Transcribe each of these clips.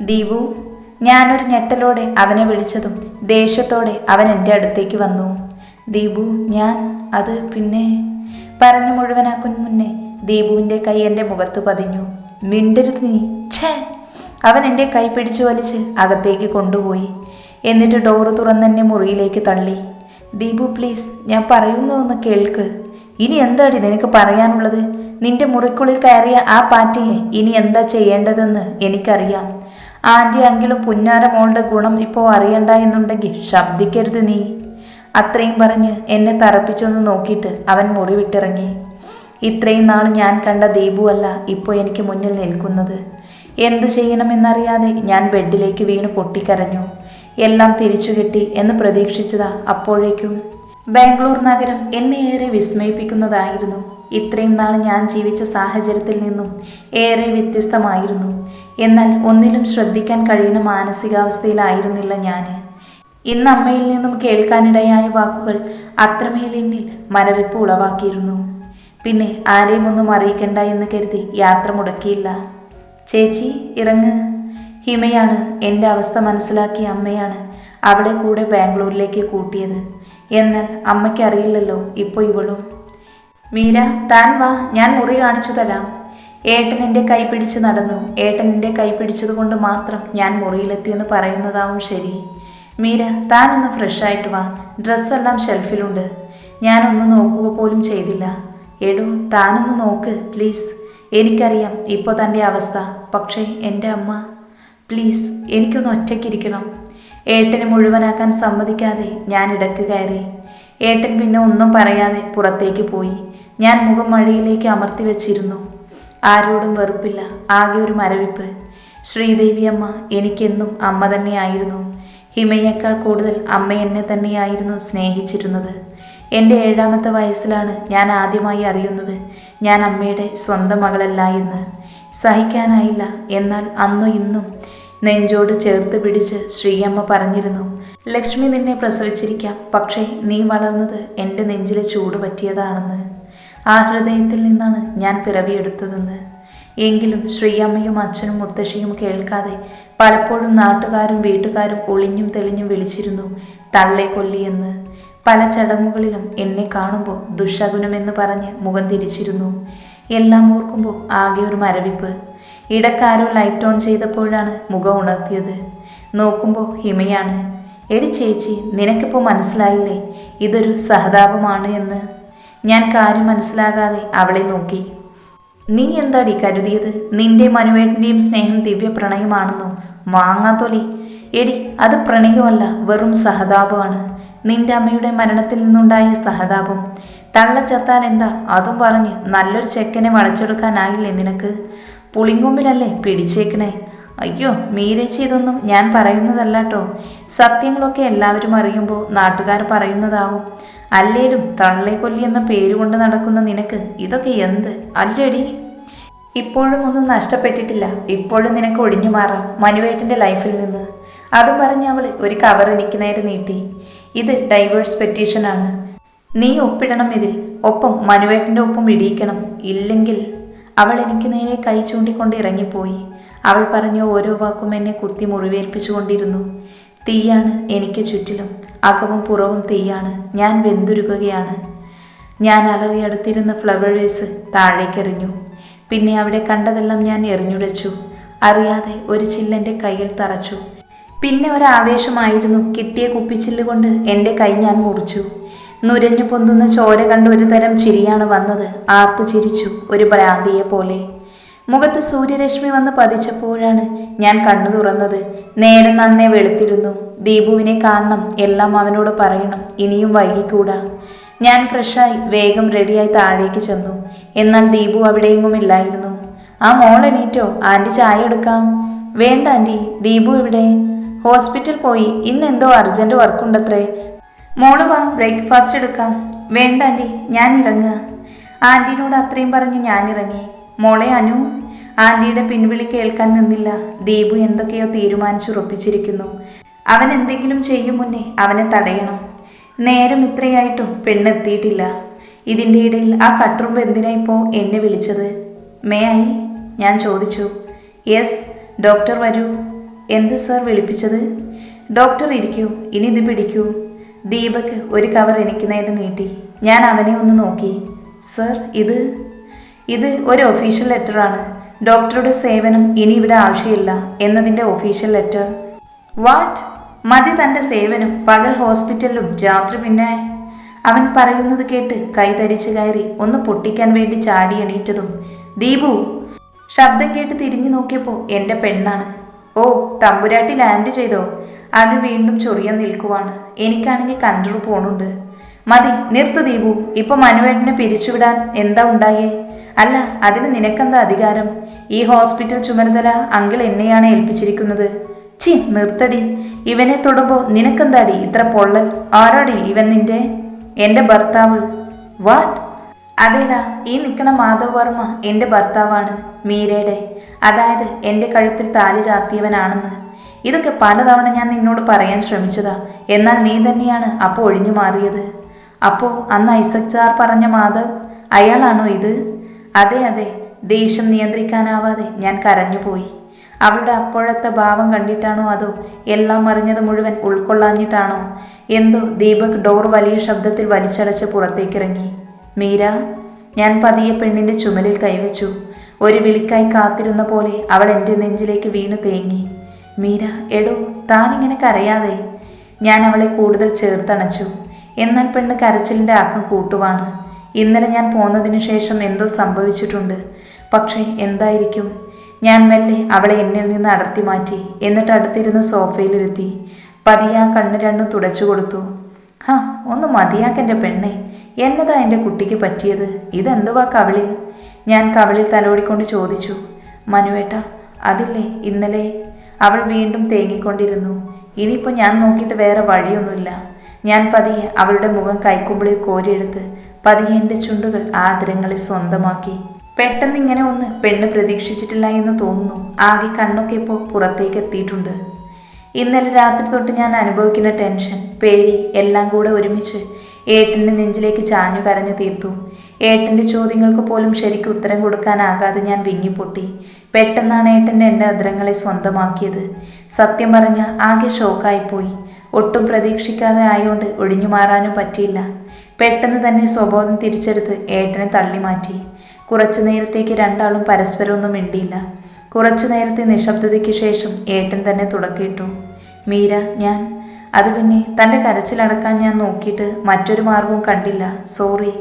ദീപു. ഞാനൊരു ഞെട്ടലോടെ അവനെ വിളിച്ചതും ദേഷ്യത്തോടെ അവൻ എൻ്റെ അടുത്തേക്ക് വന്നു. ദീപു, അത് പിന്നെ പറഞ്ഞു മുഴുവനാക്കും മുന്നേ ദീപുവിൻ്റെ കൈ എൻ്റെ മുഖത്ത് പതിഞ്ഞു. മിണ്ടരുത് നീ. ഛേ! അവൻ എൻ്റെ കൈ പിടിച്ചു വലിച്ച് അകത്തേക്ക് കൊണ്ടുപോയി. എന്നിട്ട് ഡോറ് തുറന്നെന്നെ മുറിയിലേക്ക് തള്ളി. ദീപു പ്ലീസ്, ഞാൻ പറയുന്നതൊന്ന് കേൾക്ക്. ഇനി എന്താടി നിനക്ക് പറയാനുള്ളത്? നിന്റെ മുറിക്കുള്ളിൽ കയറിയ ആ പാറ്റിയെ ഇനി എന്താ ചെയ്യേണ്ടതെന്ന് എനിക്കറിയാം. ആൻറ്റി അങ്കിളും പുന്നാര മോളുടെ ഗുണം ഇപ്പോൾ അറിയണ്ട എന്നുണ്ടെങ്കിൽ ശബ്ദിക്കരുത് നീ. അത്രയും പറഞ്ഞ് എന്നെ തറപ്പിച്ചൊന്ന് നോക്കിയിട്ട് അവൻ മുറി വിട്ടിറങ്ങി. ഇത്രയും നാൾ ഞാൻ കണ്ട ദീപു അല്ല ഇപ്പോൾ എനിക്ക് മുന്നിൽ നിൽക്കുന്നത്. എന്തു ചെയ്യണമെന്നറിയാതെ ഞാൻ ബെഡിലേക്ക് വീണ് പൊട്ടിക്കരഞ്ഞു. എല്ലാം തിരിച്ചുകിട്ടി എന്ന് പ്രതീക്ഷിച്ചതാ. അപ്പോഴേക്കും ബാംഗ്ലൂർ നഗരം എന്നെ ഏറെ വിസ്മയിപ്പിക്കുന്നതായിരുന്നു. ഇത്രയും നാൾ ഞാൻ ജീവിച്ച സാഹചര്യത്തിൽ നിന്നും ഏറെ വ്യത്യസ്തമായിരുന്നു. എന്നാൽ ഒന്നിലും ശ്രദ്ധിക്കാൻ കഴിയുന്ന മാനസികാവസ്ഥയിലായിരുന്നില്ല ഞാൻ. ഇന്ന് അമ്മയിൽ നിന്നും കേൾക്കാനിടയായ വാക്കുകൾ അത്രമേൽ എന്നിൽ മരവിപ്പ് ഉളവാക്കിയിരുന്നു. പിന്നെ ആരെയും ഒന്നും അറിയിക്കണ്ട എന്ന് കരുതി യാത്ര മുടക്കിയില്ല. ചേച്ചി ഇറങ്ങ്. ഹിമയാണ് എൻ്റെ അവസ്ഥ മനസ്സിലാക്കിയ അമ്മയാണ് അവളെ കൂടെ ബാംഗ്ലൂരിലേക്ക് കൂട്ടിയത്. എന്നാൽ അമ്മയ്ക്കറിയില്ലല്ലോ ഇപ്പോൾ ഇവളും. മീര, താൻ വാ, ഞാൻ മുറി കാണിച്ചു തരാം. ഏട്ടൻ എൻ്റെ കൈ പിടിച്ച് നടന്നു. ഏട്ടൻ എൻ്റെ കൈ പിടിച്ചത് കൊണ്ട് മാത്രം ഞാൻ മുറിയിലെത്തിയെന്ന് പറയുന്നതാവും ശരി. മീര, താനൊന്ന് ഫ്രഷായിട്ട് വാ. ഡ്രസ്സെല്ലാം ഷെൽഫിലുണ്ട്. ഞാനൊന്ന് നോക്കുക പോലും ചെയ്തില്ല. എടോ, താനൊന്ന് നോക്ക് പ്ലീസ്. എനിക്കറിയാം ഇപ്പോൾ തൻ്റെ അവസ്ഥ. പക്ഷേ എൻ്റെ അമ്മ, പ്ലീസ് എനിക്കൊന്ന് ഒറ്റയ്ക്കിരിക്കണം. ഏട്ടനെ മുഴുവനാക്കാൻ സമ്മതിക്കാതെ ഞാൻ ഇടക്ക് കയറി. ഏട്ടൻ പിന്നെ ഒന്നും പറയാതെ പുറത്തേക്ക് പോയി. ഞാൻ മുഖം മഴയിലേക്ക് അമർത്തി വെച്ചിരുന്നു. ആരോടും വെറുപ്പില്ല, ആകെ ഒരു മരവിപ്പ്. ശ്രീദേവി അമ്മ എനിക്കെന്നും അമ്മ തന്നെയായിരുന്നു. ഹിമയേക്കാൾ കൂടുതൽ അമ്മ എന്നെ തന്നെയായിരുന്നു സ്നേഹിച്ചിരുന്നത്. എൻ്റെ 7ാമത്തെ വയസ്സിലാണ് ഞാൻ ആദ്യമായി അറിയുന്നത് ഞാൻ അമ്മയുടെ സ്വന്തം മകളല്ല എന്ന്. സഹിക്കാനായില്ല. എന്നാൽ അന്നും ഇന്നും നെഞ്ചോട് ചേർത്ത് പിടിച്ച് ശ്രീയമ്മ പറഞ്ഞിരുന്നു, ലക്ഷ്മി നിന്നെ പ്രസവിച്ചിരിക്കാം, പക്ഷേ നീ വളർന്നത് എൻ്റെ നെഞ്ചിലെ ചൂട് പറ്റിയതാണെന്ന്. ആ ഹൃദയത്തിൽ നിന്നാണ് ഞാൻ പിറവിയെടുത്തതെന്ന്. എങ്കിലും ശ്രീയമ്മയും അച്ഛനും മുത്തശ്ശിയും കേൾക്കാതെ പലപ്പോഴും നാട്ടുകാരും വീട്ടുകാരും ഒളിഞ്ഞും തെളിഞ്ഞും വിളിച്ചിരുന്നു തള്ളെ കൊല്ലിയെന്ന്. പല ചടങ്ങുകളിലും എന്നെ കാണുമ്പോൾ ദുശകുനമെന്ന് പറഞ്ഞ് മുഖം തിരിച്ചിരുന്നു. എല്ലാം ഓർക്കുമ്പോൾ ആകെ ഒരു മരവിപ്പ്. ഇടക്കാരോ ലൈറ്റ് ഓൺ ചെയ്തപ്പോഴാണ് മുഖം ഉണർത്തിയത്. നോക്കുമ്പോൾ ഹിമയാണ്. എടി ചേച്ചി, നിനക്കിപ്പോൾ മനസ്സിലായില്ലേ ഇതൊരു സഹതാപമാണ് എന്ന്? ഞാൻ കാര്യം മനസ്സിലാകാതെ അവളെ നോക്കി. നീ എന്താടി കരുതിയത്? നിന്റെ മനുവേട്ടൻ്റെയും സ്നേഹം ദിവ്യ പ്രണയമാണെന്നോ? മാങ്ങാത്തൊലി. എടി, അത് പ്രണയമല്ല, വെറും സഹതാപമാണ്. നിന്റെ അമ്മയുടെ മരണത്തിൽ നിന്നുണ്ടായ സഹതാപം. തള്ളച്ചത്താൻ എന്താ? അതും പറഞ്ഞ് നല്ലൊരു ചെക്കനെ വളച്ചെടുക്കാനായില്ലേ നിനക്ക്? പുളിങ്കൊമ്പിലല്ലേ പിടിച്ചേക്കണേ. അയ്യോ മീരേച്ചി, ഇതൊന്നും ഞാൻ പറയുന്നതല്ല കേട്ടോ. സത്യങ്ങളൊക്കെ എല്ലാവരും അറിയുമ്പോൾ നാട്ടുകാർ പറയുന്നതാവും. അല്ലേലും തള്ളെ കൊല്ലി എന്ന പേരുകൊണ്ട് നടക്കുന്ന നിനക്ക് ഇതൊക്കെ എന്ത് അല്ലേടി? ഇപ്പോഴും ഒന്നും നഷ്ടപ്പെട്ടിട്ടില്ല. ഇപ്പോഴും നിനക്ക് ഒഴിഞ്ഞു മാറാം മനുവേട്ടൻ്റെ ലൈഫിൽ നിന്ന്. അതും പറഞ്ഞ് അവൾ ഒരു കവർ എനിക്ക് നേരെ നീട്ടി. ഇത് ഡൈവേഴ്സ് പെറ്റീഷനാണ്. നീ ഒപ്പിടണം ഇതിൽ. ഒപ്പം മനുവേട്ടൻ്റെ ഒപ്പം ഇടിയിക്കണം. ഇല്ലെങ്കിൽ. അവൾ എനിക്ക് നേരെ കൈ ചൂണ്ടിക്കൊണ്ട് ഇറങ്ങിപ്പോയി. അവൾ പറഞ്ഞ ഓരോ വാക്കും എന്നെ കുത്തി മുറിവേൽപ്പിച്ചുകൊണ്ടിരുന്നു. തീയാണ് എനിക്ക് ചുറ്റിലും. അകവും പുറവും തീയാണ്. ഞാൻ വെന്തുരുകുകയാണ്. ഞാൻ അലറി അടുത്തിരുന്ന ഫ്ലവർ വേസ് താഴേക്കെറിഞ്ഞു. പിന്നെ അവിടെ കണ്ടതെല്ലാം ഞാൻ എറിഞ്ഞുടച്ചു. അറിയാതെ ഒരു ചില്ലെൻ്റെ കയ്യിൽ തറച്ചു. പിന്നെ ഒരാവേശമായിരുന്നു. കിട്ടിയ കുപ്പിച്ചില്ല് കൊണ്ട് എൻ്റെ കൈ ഞാൻ മുറിച്ചു. നുരഞ്ഞു പൊന്തുന്ന ചോര കണ്ട് ഒരു തരം ചിരിയാണ് വന്നത്. ആർത്ത് ചിരിച്ചു, ഒരു ഭ്രാന്തിയെ പോലെ. മുഖത്ത് സൂര്യരശ്മി വന്ന് പതിച്ചപ്പോഴാണ് ഞാൻ കണ്ണു തുറന്നത്. നേരം നന്നേ വെളുത്തിരുന്നു. ദീപുവിനെ കാണണം, എല്ലാം അവനോട് പറയണം. ഇനിയും വൈകിക്കൂടാ. ഞാൻ ഫ്രഷായി വേഗം റെഡിയായി താഴേക്ക് ചെന്നു. എന്നാൽ ദീപു അവിടെയെങ്ങും ഇല്ലായിരുന്നു. ആ മോൾ എണീറ്റോ? ആൻറ്റി ചായ എടുക്കാം. വേണ്ട ആൻറ്റി. ദീപു എവിടെ? ഹോസ്പിറ്റൽ പോയി. ഇന്ന് എന്തോ അർജൻറ്റ് വർക്കുണ്ടത്രേ. മോള് വാ, ബ്രേക്ക്ഫാസ്റ്റ് എടുക്കാം. വേണ്ട ആൻറ്റി, ഞാൻ ഇറങ്ങുക. ആൻറ്റീനോട് അത്രയും പറഞ്ഞ് ഞാൻ ഇറങ്ങി. മോളെ അനു. ആൻറ്റിയുടെ പിൻവിളി കേൾക്കാൻ നിന്നില്ല. ദീപു എന്തൊക്കെയോ തീരുമാനിച്ചുറപ്പിച്ചിരിക്കുന്നു. അവൻ എന്തെങ്കിലും ചെയ്യും മുന്നേ അവനെ തടയണം. നേരം ഇത്രയായിട്ടും പെണ്ണെത്തിയിട്ടില്ല. ഇതിൻ്റെ ഇടയിൽ ആ കട്ടുറുമ്പ് എന്തിനാ ഇപ്പോൾ എന്നെ വിളിച്ചത്? May I? ഞാൻ ചോദിച്ചു. യെസ്. ഡോക്ടർ വരൂ. എന്ത് സർ വിളിപ്പിച്ചത്? ഡോക്ടർ ഇരിക്കൂ, ഇനി ഇത് പിടിക്കൂ. ദീപക് ഒരു കവർ എനിക്ക് നേരെ നീട്ടി. ഞാൻ അവനെ ഒന്ന് നോക്കി. സർ, ഇത് ഒരു ഒഫീഷ്യൽ ലെറ്ററാണ്. ഡോക്ടറുടെ സേവനം ഇനി ഇവിടെ ആവശ്യമില്ല എന്നതിൻ്റെ ഒഫീഷ്യൽ ലെറ്റർ. വാട്ട്? മതി തൻ്റെ സേവനം. പകൽ ഹോസ്പിറ്റലിലും രാത്രി പിന്നെ. അവൻ പറയുന്നത് കേട്ട് കൈതരിച്ചു കയറി ഒന്ന് പൊട്ടിക്കാൻ വേണ്ടി ചാടി എണീറ്റതും ദീപു ശബ്ദം കേട്ട് തിരിഞ്ഞു നോക്കിയപ്പോൾ എൻ്റെ പെണ്ണാണ്. ഓ, തമ്പുരാട്ടി ലാൻഡ് ചെയ്തോ? അവൻ വീണ്ടും ചൊറിയാൻ നിൽക്കുവാണ്. എനിക്കാണെങ്കിൽ കണ്ടു പോണുണ്ട്. മതി, നിർത്ത് ദീപു. ഇപ്പൊ മനുവേട്ടനെ പിരിച്ചുവിടാൻ എന്താ ഉണ്ടായേ? അല്ല, അതിന് നിനക്കെന്താ അധികാരം? ഈ ഹോസ്പിറ്റൽ ചുമതല അങ്കിൾ എന്നെയാണ് ഏൽപ്പിച്ചിരിക്കുന്നത്. ചി, നിർത്തടി. ഇവനെ തൊടുമ്പോൾ നിനക്കെന്താടി ഇത്ര പൊള്ളൽ? ആരാടി ഇവൻ? എൻ്റെ ഭർത്താവ്. വാട്ട്? അതേടാ, ഈ നിൽക്കണ മാധവ് വർമ്മ എൻ്റെ ഭർത്താവാണ്, മീരയുടെ. അതായത് എൻ്റെ കഴുത്തിൽ താലി ചാർത്തിയവനാണെന്ന്. ഇതൊക്കെ പലതവണ ഞാൻ നിന്നോട് പറയാൻ ശ്രമിച്ചതാ. എന്നാൽ നീ തന്നെയാണ് അപ്പോൾ ഒഴിഞ്ഞു മാറിയത്. അപ്പോൾ അന്ന് ഐസക് സാർ പറഞ്ഞ മാധവ്, അയാളാണോ ഇത്? അതെ, ദേഷ്യം നിയന്ത്രിക്കാനാവാതെ ഞാൻ കരഞ്ഞുപോയി. അവളുടെ അപ്പോഴത്തെ ഭാവം കണ്ടിട്ടാണോ അതോ എല്ലാം അറിഞ്ഞത് മുഴുവൻ ഉൾക്കൊള്ളാഞ്ഞിട്ടാണോ എന്തോ ദീപക് ഡോർ വലിയ ശബ്ദത്തിൽ വലിച്ചടച്ച് പുറത്തേക്കിറങ്ങി. മീര. ഞാൻ പതിയെ പെണ്ണിൻ്റെ ചുമലിൽ കൈവച്ചു. ഒരു വിളിക്കായി കാത്തിരുന്ന പോലെ അവൾ എൻ്റെ നെഞ്ചിലേക്ക് വീണ് തേങ്ങി. മീര, എടോ, താനിങ്ങനെ കരയാതെ. ഞാൻ അവളെ കൂടുതൽ ചേർത്തണച്ചു. എന്നാൽ പെണ്ണ് കരച്ചിലിൻ്റെ ആക്കം കൂട്ടുവാണ്. ഇന്നലെ ഞാൻ പോന്നതിനു ശേഷം എന്തോ സംഭവിച്ചിട്ടുണ്ട്. പക്ഷേ എന്തായിരിക്കും? ഞാൻ മെല്ലെ അവളെ എന്നിൽ നിന്ന് അടർത്തി മാറ്റി. എന്നിട്ട് അടുത്തിരുന്ന് സോഫയിലിരുത്തി. പതിയെ കണ്ണ് രണ്ടും തുടച്ചു കൊടുത്തു. ഒന്ന് മതിയാക്കെൻ്റെ പെണ്ണെ. എന്നതാ എൻ്റെ കുട്ടിക്ക് പറ്റിയത്? ഇതെന്തുവാ കവിളിൽ? ഞാൻ കവിളിൽ തലോടിക്കൊണ്ട് ചോദിച്ചു. മനുവേട്ട, അതില്ലേ ഇന്നലെ? അവൾ വീണ്ടും തേങ്ങിക്കൊണ്ടിരുന്നു. ഇനിയിപ്പോൾ ഞാൻ നോക്കിയിട്ട് വേറെ വഴിയൊന്നുമില്ല. ഞാൻ പതിയെ അവളുടെ മുഖം കൈക്കുമ്പിളിൽ കോരിയെടുത്ത് പതിയെ എൻ്റെ ചുണ്ടുകൾ ആദരങ്ങളിൽ സ്വന്തമാക്കി. പെട്ടെന്ന് ഇങ്ങനെ ഒന്ന് പെണ്ണ് പ്രതീക്ഷിച്ചിട്ടില്ല എന്ന് തോന്നുന്നു. ആകെ കണ്ണൊക്കെ ഇപ്പോൾ പുറത്തേക്ക് എത്തിയിട്ടുണ്ട്. ഇന്നലെ രാത്രി തൊട്ട് ഞാൻ അനുഭവിക്കുന്ന ടെൻഷൻ, പേടി എല്ലാം കൂടെ ഒരുമിച്ച് ഏട്ടൻ്റെ നെഞ്ചിലേക്ക് ചാഞ്ഞു കരഞ്ഞു തീർത്തു. ഏട്ടൻ്റെ ചോദ്യങ്ങൾക്ക് പോലും ശരിക്കും ഉത്തരം കൊടുക്കാനാകാതെ ഞാൻ വിങ്ങിപ്പൊട്ടി. പെട്ടെന്നാണ് ഏട്ടൻ്റെ എൻ്റെ അദ്രങ്ങളെ സ്വന്തമാക്കിയത്. സത്യം പറഞ്ഞ ആകെ ഷോക്കായിപ്പോയി. ഒട്ടും പ്രതീക്ഷിക്കാതെ ആയോണ്ട് ഒഴിഞ്ഞു മാറാനും പറ്റിയില്ല. പെട്ടെന്ന് തന്നെ സ്വബോധം തിരിച്ചെടുത്ത് ഏട്ടനെ തള്ളി മാറ്റി. കുറച്ചു നേരത്തേക്ക് രണ്ടാളും പരസ്പരം ഒന്നും മിണ്ടിയില്ല. കുറച്ചു നേരത്തെ നിശബ്ദതയ്ക്ക് ശേഷം ഏട്ടൻ തന്നെ തുടക്കിയിട്ടു. മീര, അത് പിന്നെ തൻ്റെ കരച്ചിലടക്കാൻ ഞാൻ നോക്കിയിട്ട് മറ്റൊരു മാർഗവും കണ്ടില്ല. സോറി.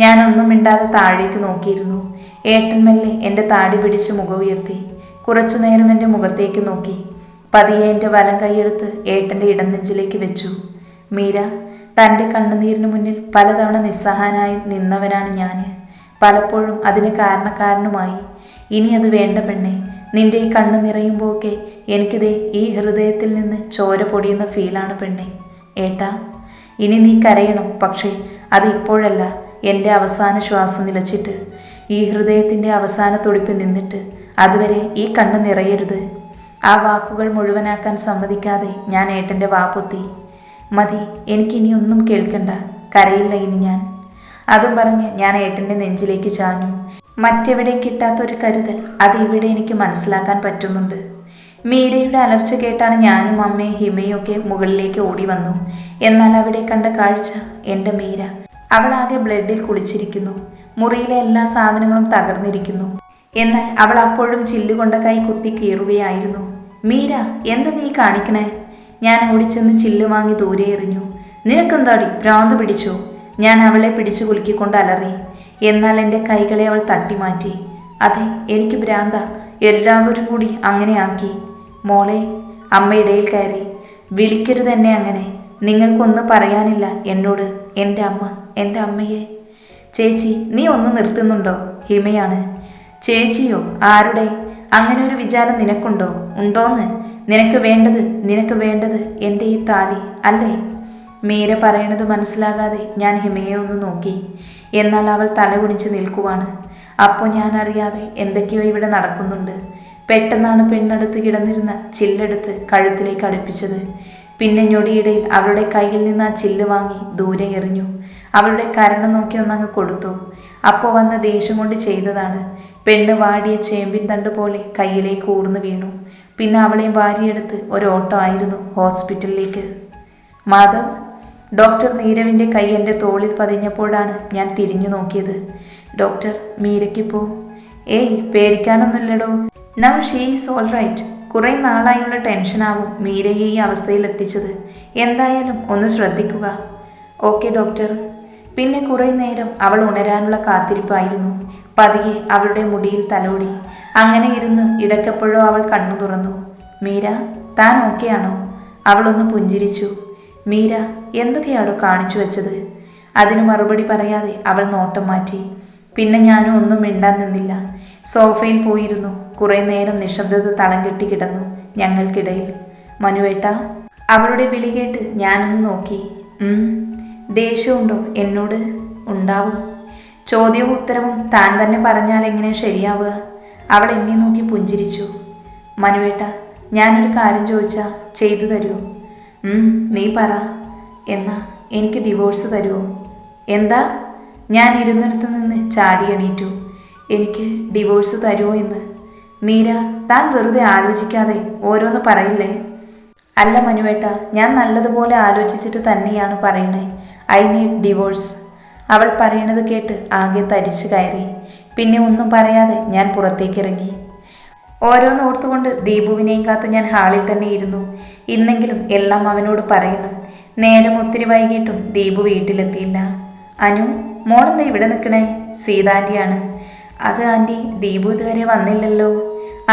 ഞാനൊന്നും മിണ്ടാതെ താഴേക്ക് നോക്കിയിരുന്നു. ഏട്ടൻ മെല്ലെ എൻ്റെ താടി പിടിച്ച് മുഖം ഉയർത്തി കുറച്ചു നേരം എൻ്റെ മുഖത്തേക്ക് നോക്കി. പതിയെ എൻ്റെ വലം കൈയെടുത്ത് ഏട്ടൻ്റെ ഇടം നെഞ്ചിലേക്ക് വെച്ചു. മീര, തൻ്റെ കണ്ണുനീരിന് മുന്നിൽ പലതവണ നിസ്സഹായനായി നിന്നവനാണ് ഞാൻ. പലപ്പോഴും അതിന് കാരണക്കാരനുമായി. ഇനി അത് വേണ്ട പെണ്ണെ. നിന്റെ ഈ കണ്ണ് നിറയുമ്പോഴൊക്കെ എനിക്കിതേ ഈ ഹൃദയത്തിൽ നിന്ന് ചോര പൊടിയുന്ന ഫീലാണ് പെണ്ണെ. ഏട്ടാ, ഇനി നീ കരയണം. പക്ഷേ അത് ഇപ്പോഴല്ല. എൻ്റെ അവസാന ശ്വാസം നിലച്ചിട്ട്, ഈ ഹൃദയത്തിൻ്റെ അവസാന തുടിപ്പ് നിന്നിട്ട് അതുവരെ ഈ കണ്ണ് നിറയരുത്. ആ വാക്കുകൾ മുഴുവനാക്കാൻ സമ്മതിക്കാതെ ഞാൻ ഏട്ടൻ്റെ വാപ്പൊത്തി. മതി, എനിക്കിനി ഒന്നും കേൾക്കണ്ട. കരയില്ല ഇനി ഞാൻ. അതും പറഞ്ഞ് ഞാൻ ഏട്ടൻ്റെ നെഞ്ചിലേക്ക് ചാഞ്ഞു. മറ്റെവിടെയും കിട്ടാത്തൊരു കരുതൽ അത് ഇവിടെ എനിക്ക് മനസ്സിലാക്കാൻ പറ്റുന്നുണ്ട്. മീരയുടെ അലർച്ച കേട്ടാണ് ഞാനും അമ്മയും ഹിമയും ഒക്കെ മുകളിലേക്ക് ഓടി വന്നു. എന്നാൽ അവിടെ കണ്ട കാഴ്ച, എൻ്റെ മീര. അവളാകെ ബ്ലഡിൽ കുളിച്ചിരിക്കുന്നു. മുറിയിലെ എല്ലാ സാധനങ്ങളും തകർന്നിരിക്കുന്നു. എന്നാൽ അവൾ അപ്പോഴും ചില്ലുകൊണ്ട കൈ കുത്തി കീറുകയായിരുന്നു. മീര, എന്താ നീ കാണിക്കണേ? ഞാൻ ഓടിച്ചെന്ന് ചില്ല് വാങ്ങി ദൂരെ എറിഞ്ഞു. നിനക്കെന്താടി, ഭ്രാന്ത് പിടിച്ചോ? ഞാൻ അവളെ പിടിച്ചു കുലുക്കിക്കൊണ്ട് അലറി. എന്നാൽ എൻ്റെ കൈകളെ അവൾ തട്ടിമാറ്റി. അതെ, എനിക്ക് ഭ്രാന്ത. എല്ലാവരും കൂടി അങ്ങനെയാക്കി. മോളെ, അമ്മ ഇടയിൽ കയറി. വിളിക്കരുത് എന്നെ അങ്ങനെ. നിങ്ങൾക്കൊന്നും പറയാനില്ല എന്നോട്? എൻ്റെ അമ്മ, എൻ്റെ അമ്മയെ. ചേച്ചി, നീ ഒന്ന് നിർത്തുന്നുണ്ടോ? ഹിമയാണ്. ചേച്ചിയോ? ആരുടെ? അങ്ങനെ ഒരു വിചാരം നിനക്കുണ്ടോ? ഉണ്ടോന്ന്? നിനക്ക് വേണ്ടത് എൻ്റെ ഈ താലി അല്ലേ? മീര പറയണത് മനസ്സിലാകാതെ ഞാൻ ഹിമയെ ഒന്ന് നോക്കി. എന്നാൽ അവൾ തലകുനിച്ച് നിൽക്കുവാണ്. അപ്പോൾ ഞാൻ അറിയാതെ എന്തൊക്കെയോ ഇവിടെ നടക്കുന്നുണ്ട്. പെട്ടെന്നാണ് പെണ്ണടുത്ത് കിടന്നിരുന്ന ചില്ലെടുത്ത് കഴുത്തിലേക്ക് അടുപ്പിച്ചത്. പിന്നെ ഞൊടിയിടയിൽ അവളുടെ കയ്യിൽ നിന്ന് ആ ചില്ല് വാങ്ങി ദൂരെ എറിഞ്ഞു. അവളുടെ കരണം നോക്കി ഒന്നങ്ങ് കൊടുത്തു. അപ്പോൾ വന്ന ദേഷ്യം കൊണ്ട് ചെയ്തതാണ്. പെണ്ണ് വാടിയ ചേമ്പിൻ തണ്ട് പോലെ കയ്യിലേക്ക് ഊർന്നു വീണു. പിന്നെ അവളെയും വാരിയെടുത്ത് ഒരു ഓട്ടോ ആയിരുന്നു ഹോസ്പിറ്റലിലേക്ക്. മാധവ്, ഡോക്ടർ നീരവിൻ്റെ കൈ എൻ്റെ തോളിൽ പതിഞ്ഞപ്പോഴാണ് ഞാൻ തിരിഞ്ഞു നോക്കിയത്. ഡോക്ടർ, മീരയ്ക്കിപ്പോ? ഏയ്, പേടിക്കാനൊന്നുമില്ലടോ. Now she is all right. കുറേ നാളായുള്ള ടെൻഷനാവും മീരയെ ഈ അവസ്ഥയിലെത്തിച്ചത്. എന്തായാലും ഒന്ന് ശ്രദ്ധിക്കുക. Okay doctor. പിന്നെ കുറേ നേരം അവൾ ഉണരാനുള്ള കാത്തിരിപ്പായിരുന്നു. പതിയെ അവളുടെ മുടിയിൽ തലോടി. അങ്ങനെ ഇരുന്ന് ഇടയ്ക്കെപ്പോഴോ അവൾ കണ്ണു തുറന്നു. മീര, താൻ ഓക്കെയാണോ? അവളൊന്ന് പുഞ്ചിരിച്ചു. മീര, എന്തൊക്കെയാണോ കാണിച്ചു വെച്ചത്? അതിന് മറുപടി പറയാതെ അവൾ നോട്ടം മാറ്റി. പിന്നെ ഞാനും ഒന്നും മിണ്ടാൻ നിന്നില്ല. സോഫയിൽ പോയിരുന്നു. കുറേ നേരം നിശബ്ദത തളം കെട്ടി കിടന്നു ഞങ്ങൾക്കിടയിൽ. മനുവേട്ട, അവളുടെ വിളി കേട്ട് ഞാനൊന്ന് നോക്കി. ദേഷ്യമുണ്ടോ എന്നോട്? ഉണ്ടാവും. ചോദ്യവും ഉത്തരവും താൻ തന്നെ പറഞ്ഞാൽ എങ്ങനെ ശരിയാവുക? അവൾ എന്നെ നോക്കി പുഞ്ചിരിച്ചു. മനുവേട്ട, ഞാനൊരു കാര്യം ചോദിച്ചാൽ ചെയ്തു തരുമോ? നീ പറ. എന്നാ എനിക്ക് ഡിവോഴ്സ് തരുമോ? എന്താ? ഞാൻ ഇരുന്നിടത്ത് നിന്ന് ചാടി എണീറ്റു. എനിക്ക് ഡിവോഴ്സ് തരുമോ എന്ന്. മീര, താൻ വെറുതെ ആലോചിക്കാതെ ഓരോന്ന് പറയില്ലേ? അല്ല മനുവേട്ട, ഞാൻ നല്ലതുപോലെ ആലോചിച്ചിട്ട് തന്നെയാണ് പറയണേ. I need divorce. അവൾ പറയണത് കേട്ട് ആകെ തരിച്ചു കയറി. പിന്നെ ഒന്നും പറയാതെ ഞാൻ പുറത്തേക്കിറങ്ങി. ഓരോന്ന് ഓർത്തുകൊണ്ട് ദീപുവിനെയും കാത്ത് ഞാൻ ഹാളിൽ തന്നെ ഇരുന്നു. ഇന്നെങ്കിലും എല്ലാം അവനോട് പറയണം. നേരം ഒത്തിരി വൈകിട്ടും ദീപു വീട്ടിലെത്തിയില്ല. അനു, മോളെന്താ ഇവിടെ നിൽക്കണേ? സീതാൻ്റിയാണ്. അത് ആൻറ്റി, ദീപു ഇതുവരെ വന്നില്ലല്ലോ.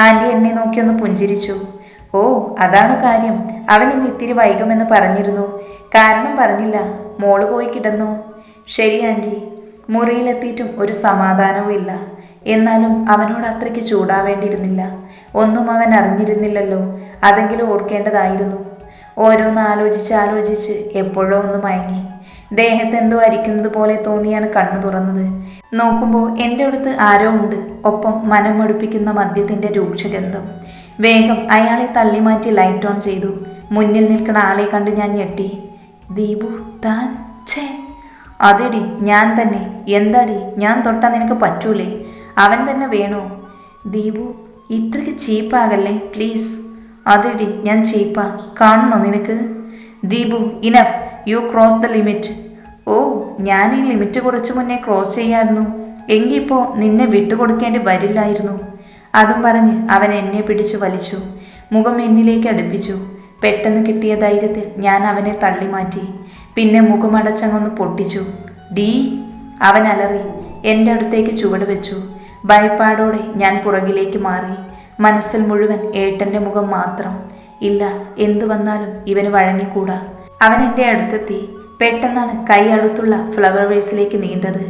ആൻറ്റി എന്നെ നോക്കിയൊന്ന് പുഞ്ചിരിച്ചു. ഓ, അതാണ് കാര്യം. അവൻ ഇന്ന് ഇത്തിരി വൈകുമെന്ന് പറഞ്ഞിരുന്നു. കാരണം പറഞ്ഞില്ല. മോള് പോയി കിടന്നു. ശരി ആൻറ്റി. മുറിയിലെത്തിയിട്ടും ഒരു സമാധാനവും ഇല്ല. എന്നാലും അവനോട് അത്രയ്ക്ക് ചൂടാവേണ്ടിയിരുന്നില്ല. ഒന്നും അവൻ അറിഞ്ഞിരുന്നില്ലല്ലോ. അതെങ്കിലും ഓർക്കേണ്ടതായിരുന്നു. ഓരോന്ന് ആലോചിച്ച് എപ്പോഴോ ഒന്ന് മയങ്ങി. ദേഹത്ത് എന്തോ അരിക്കുന്നത് പോലെ തോന്നിയാണ് കണ്ണു തുറന്നത്. നോക്കുമ്പോൾ എൻ്റെ അടുത്ത് ആരോ ഉണ്ട്. ഒപ്പം മനം മടുപ്പിക്കുന്ന മദ്യത്തിൻ്റെ രൂക്ഷഗന്ധം. വേഗം അയാളെ തള്ളിമാറ്റി ലൈറ്റ് ഓൺ ചെയ്തു. മുന്നിൽ നിൽക്കുന്ന ആളെ കണ്ട് ഞാൻ ഞെട്ടി. ദീപു, താൻ? ഛേ, അതെടി, ഞാൻ തന്നെ. എന്താടി, ഞാൻ തൊട്ടാ നിനക്ക് പറ്റൂലേ? അവൻ തന്നെ വേണോ? ദീപു, ഇത്രയ്ക്ക് ചീപ്പാകല്ലേ പ്ലീസ്. അതെടി, ഞാൻ ചീപ്പാ. കാണണോ നിനക്ക്? Deepu, enough. You cross the limit. ഓ, ഞാൻ ഈ ലിമിറ്റ് കുറച്ച് മുന്നേ ക്രോസ് ചെയ്യായിരുന്നു. എങ്കിപ്പോൾ നിന്നെ വിട്ടുകൊടുക്കേണ്ടി വരില്ലായിരുന്നു. അതും പറഞ്ഞ് അവൻ എന്നെ പിടിച്ചു വലിച്ചു. മുഖം എന്നിലേക്ക് അടുപ്പിച്ചു. പെട്ടെന്ന് കിട്ടിയ ധൈര്യത്തിൽ ഞാൻ അവനെ തള്ളി മാറ്റി. പിന്നെ മുഖമടച്ചങ്ങൊന്ന് പൊട്ടിച്ചു. ഡീ, അവൻ അലറി. എൻ്റെ അടുത്തേക്ക് ചുവട് വെച്ചു. ഭയപ്പാടോടെ ഞാൻ പുറകിലേക്ക് മാറി. മനസ്സിൽ മുഴുവൻ ഏട്ടൻ്റെ മുഖം മാത്രം. ഇല്ല, എന്തു വന്നാലും ഇവന് വഴങ്ങിക്കൂടാ. അവൻ എൻ്റെ അടുത്തെത്തി. പെട്ടെന്നാണ് കൈ അടുത്തുള്ള ഫ്ലവർ വേസിലേക്ക് നീണ്ടത്.